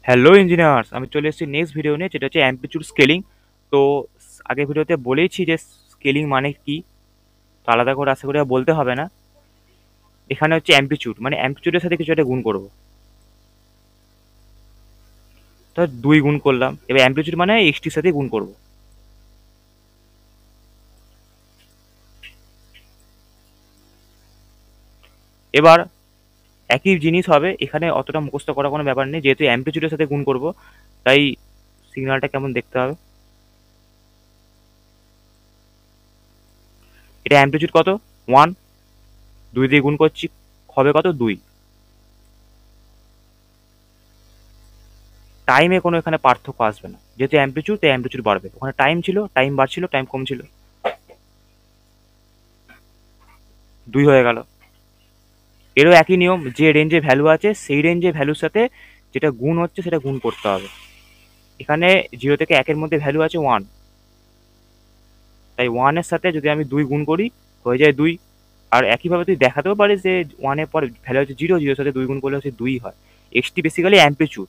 Hello engineers, আমি চলে এসেছি নেক্সট ভিডিও নিয়ে, যেটা হচ্ছে অ্যাম্পলিটিউড স্কেলিং। তো আগের ভিডিওতে বলেইছি যে স্কেলিং মানে কি, তো আলাদা করে আশা করি আর বলতে হবে না। এখানে হচ্ছে অ্যাম্পলিটিউড, মানে অ্যাম্পলিটিউডের সাথে কিছু একটা গুণ করব। তো 2 গুণ করলাম, এবার অ্যাম্পলিটিউড মানে এক্সটির সাথে গুণ করব। এবার একই জিনিস হবে এখানে, অতটা মুখস্থ করার কোনো ব্যাপার নেই, যেহেতু অ্যাম্পলিটিউডের সাথে গুণ করব তাই সিগন্যালটা কেমন দেখতে হবে। এটা অ্যাম্পলিটিউড কত? 1, 2 দিয়ে গুণ করছি, হবে কত? 2। টাইমে কোনো এখানে পার্থক্য আসবে না, যেহেতু অ্যাম্পলিটিউড তাই অ্যাম্পলিটিউড বাড়বে। ওখানে টাইম ছিল, টাইম বাড়ছিল, টাইম কম ছিল, 2 হয়ে গেল। এরও একই নিয়ম, যে রেঞ্জে ভ্যালু আছে সেই রেঞ্জে ভ্যালুর সাথে যেটা গুণ হচ্ছে সেটা গুণ করতে হবে। এখানে 0 থেকে 1-এর মধ্যে ভ্যালু আছে 1, তাই 1-এর সাথে যদি আমি 2 গুণ করি হয়ে যায় 2। আর একইভাবে তুই দেখাতেও পারিস যে 1-এর পর ভ্যালু হচ্ছে 0, 0-এর সাথে 2 গুণ করলে হচ্ছে 2 হয়। এক্সটি বেসিক্যালি অ্যাম্পলিটিউড,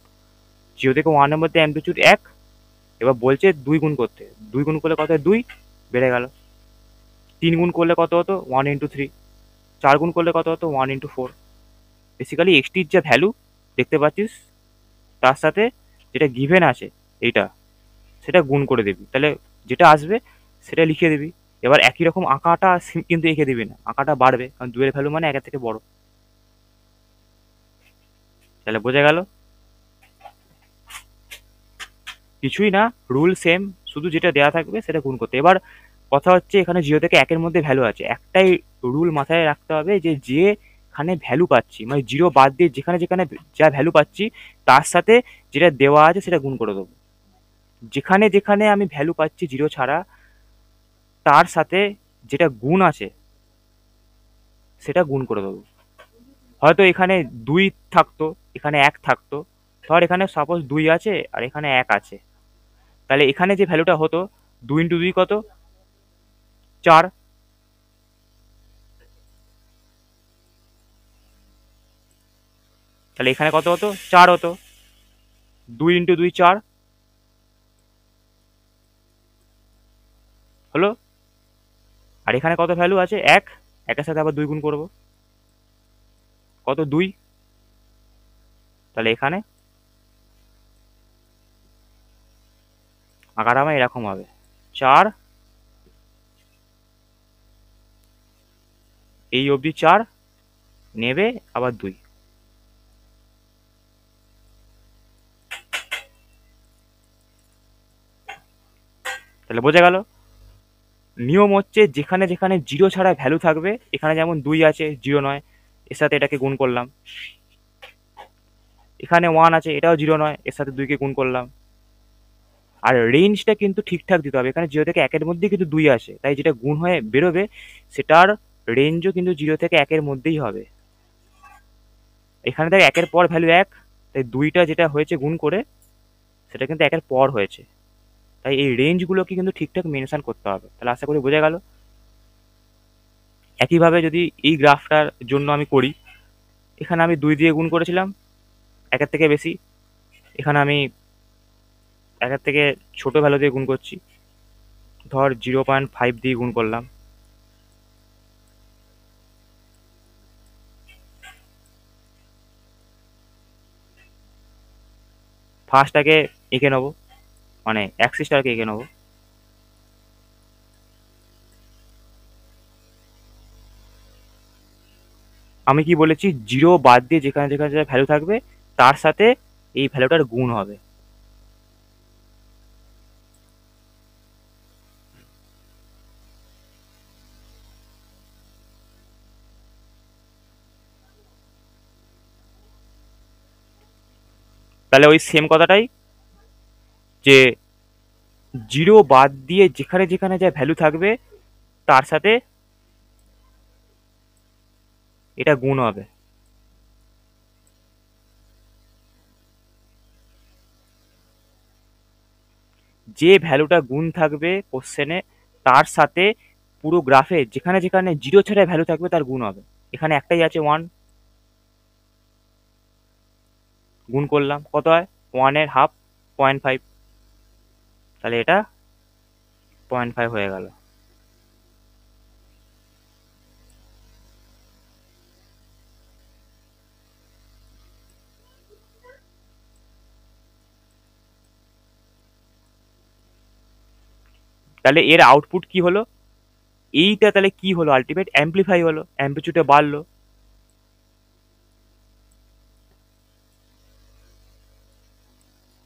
0 থেকে 1-এর মধ্যে অ্যাম্পলিটিউড 1। এবার বলছে 2 গুণ করতে, 2 গুণ করলে কত হয়? 2 বেড়ে গেল। 3 গুণ করলে কত হতো? 1 × 3। 4 গুণ করলে কত হতো? 1 × 4। বেসিক্যালি এক্সটির যা ভ্যালু দেখতে পাচ্ছিস তার সাথে যেটা গিভেন আছে এইটা, সেটা গুণ করে দিবি, তাহলে যেটা আসবে সেটা লিখে দিবি। এবার একই রকম আঁকাটা কিন্তু এঁকে দিবি না, আঁকাটা বাড়বে, কারণ 2-এর ভ্যালু মানে 1-এর থেকে বড়। তাহলে বোঝা গেল? কিছুই না, রুল সেম, শুধু যেটা দেওয়া থাকবে সেটা গুণ করতে। এবার কথা হচ্ছে এখানে 0 থেকে 1-এর মধ্যে ভ্যালু আছে, একটাই রুল মাথায় রাখতে হবে, যে যেখানে ভ্যালু পাচ্ছি, মানে 0 বাদ দিয়ে যেখানে যেখানে যা ভ্যালু পাচ্ছি তার সাথে যেটা দেওয়া আছে সেটা গুণ করে দেবো। যেখানে যেখানে আমি ভ্যালু পাচ্ছি 0 ছাড়া, তার সাথে যেটা গুণ আছে সেটা গুণ করে দেবো। হয়তো এখানে 2 থাকতো, এখানে 1 থাকতো, ধর এখানে সাপোজ 2 আছে আর এখানে 1 আছে, তাহলে এখানে যে ভ্যালুটা হতো 2 × 2 কত? 4। তাহলে এখানে কত হতো? 4 হতো। 2 × 2 4 হলো। আর এখানে কত ভ্যালু আছে? 1, 1-এর সাথে আবার 2 গুণ করবো, কত? 2। তাহলে এখানে আঁকাটা আমার এরকম হবে, 4 এই অবধি 4 নেবে, আবার 2। তাহলে বোঝা গেল? নিয়ম হচ্ছে যেখানে যেখানে 0 ছাড়া ভ্যালু থাকবে, এখানে যেমন 2 আছে, 0 নয়, এর সাথে এটাকে গুণ করলাম। এখানে 1 আছে, এটাও 0 নয়, এর সাথে 2-কে গুণ করলাম। আর রেঞ্জটা কিন্তু ঠিকঠাক দিতে হবে, এখানে 0 থেকে 1-এর মধ্যে কিন্তু 2 আসে, তাই যেটা গুণ হয়ে বেরোবে সেটার রেঞ্জও কিন্তু 0 থেকে 1-এর মধ্যেই হবে। এখানে দেখ 1-এর পর ভ্যালু 1, তাই 2টা যেটা হয়েছে গুণ করে সেটা কিন্তু 1-এর পর হয়েছে, তাই এই রেঞ্জগুলোকে কিন্তু ঠিকঠাক মেনশন করতে হবে। তাহলে আশা করি বোঝা গেল। একইভাবে যদি এই গ্রাফটার জন্য আমি করি, এখানে আমি 2 দিয়ে গুণ করেছিলাম 1-এর থেকে বেশি, এখানে আমি 1-এর থেকে ছোট ভ্যালু দিয়ে গুণ করছি, ধর 0.5 দিয়ে গুণ করলাম। ফার্স্টটাকে এঁকে নেবো, মানে অ্যাক্সিসটাকে এঁকে নেবো। আমি কি বলেছি? 0 বাদ দিয়ে যেখানে যেখানে যা ভ্যালু থাকবে তার সাথে এই ভ্যালুটার গুণ হবে। তাহলে ওই সেম কথাটাই, যে 0 বাদ দিয়ে যেখানে যেখানে যা ভ্যালু থাকবে তার সাথে এটা গুণ হবে। যে ভ্যালুটা গুণ থাকবে কোশ্চেনে তার সাথে পুরো গ্রাফে যেখানে যেখানে 0 ছাড়া ভ্যালু থাকবে তার গুণ হবে। এখানে একটাই আছে 1, গুণ করলাম, কত হয়? 1 এর হাফ 0.5, তাহলে এটা 0.5 হয়ে গেল। তাহলে এর আউটপুট কি হলো, এইটা তাহলে কি হলো, আলটিমেট অ্যাম্পলিফাই হলো, অ্যাম্পলিটিউডে বাড়লো।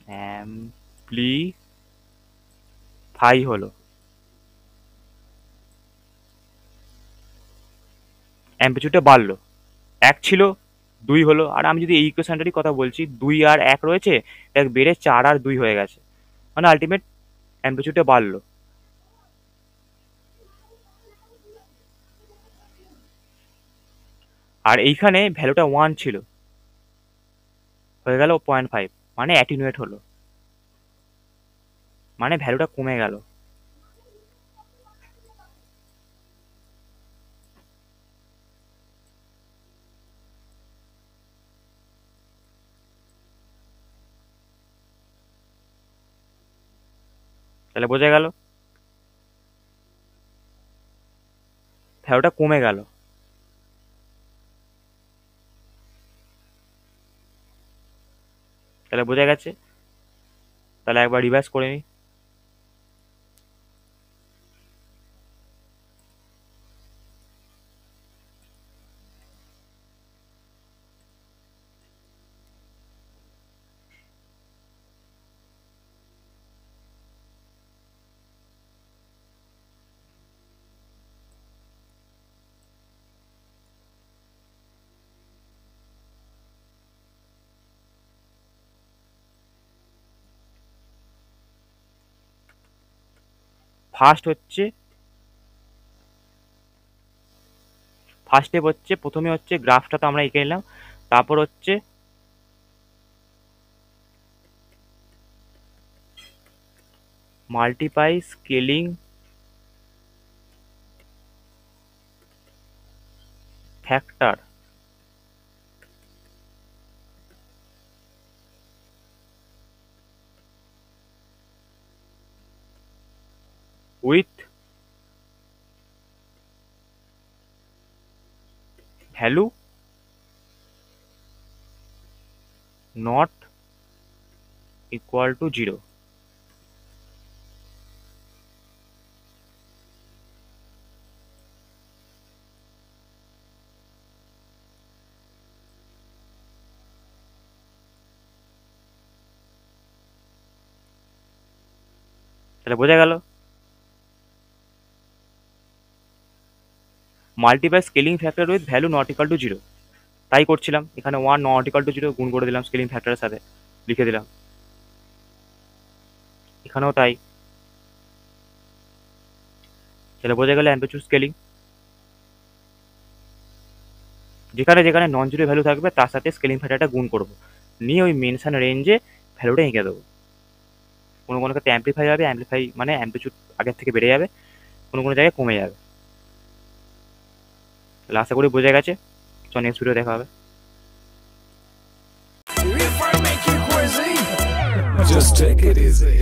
অ্যাম্পলিফাই হলো, অ্যাম্পলিটিউডে বাড়লো। 1 ছিল 2 হলো, আর আমি যদি এই ইকুয়েশনটারই কথা বলছি, 2 আর 1 রয়েছে, দেখ বেড়ে 4 আর 2 হয়ে গেছে, মানে আলটিমেট অ্যাম্পলিটিউডে বাড়লো। আর এইখানে ভ্যালুটা 1 ছিল, হয়ে গেল 0.5, মানে অ্যাটিনুয়েট হলো, মানে ভ্যালুটা কমে গেল। তাহলে বোঝা গেল ভ্যালুটা কমে গেল। তাহলে বোঝা গেছে। তাহলে একবার রিভাইজ করে নিই। ফার্স্ট স্টেপ হচ্ছে, প্রথমে হচ্ছে গ্রাফটা তো আমরা এঁকে নিলাম, তারপর হচ্ছে multiply scaling factor with value not equal to 0। তাহলে বোঝা গেল multiply scaling factor with value not equal to 0, তাই করছিলাম। এখানে 1 নট ইকুয়াল টু 0 গুণ করে দিলাম স্কেলিং ফ্যাক্টরের সাথে, লিখে দিলাম। এখানেও তাই। তাহলে বোঝা গেল অ্যাম্পলিটিউড স্কেলিং, যেখানে যেখানে নন জিরো ভ্যালু থাকবে তার সাথে স্কেলিং ফ্যাক্টরটা গুণ করবো, নিয়ে ওই মেনশন রেঞ্জে ভ্যালুটা এঁকে দেবো। কোনো কোনো ক্ষেত্রে অ্যাম্পলিফাই হবে, অ্যাম্পলিফাই মানে অ্যাম্পলিটিউড আগের থেকে বেড়ে যাবে, কোনো কোনো জায়গায় কমে যাবে। তাহলে আশা করি বোঝা গেছে। চল নেক্সট ভিডিও দেখা হবে। Just take it easy.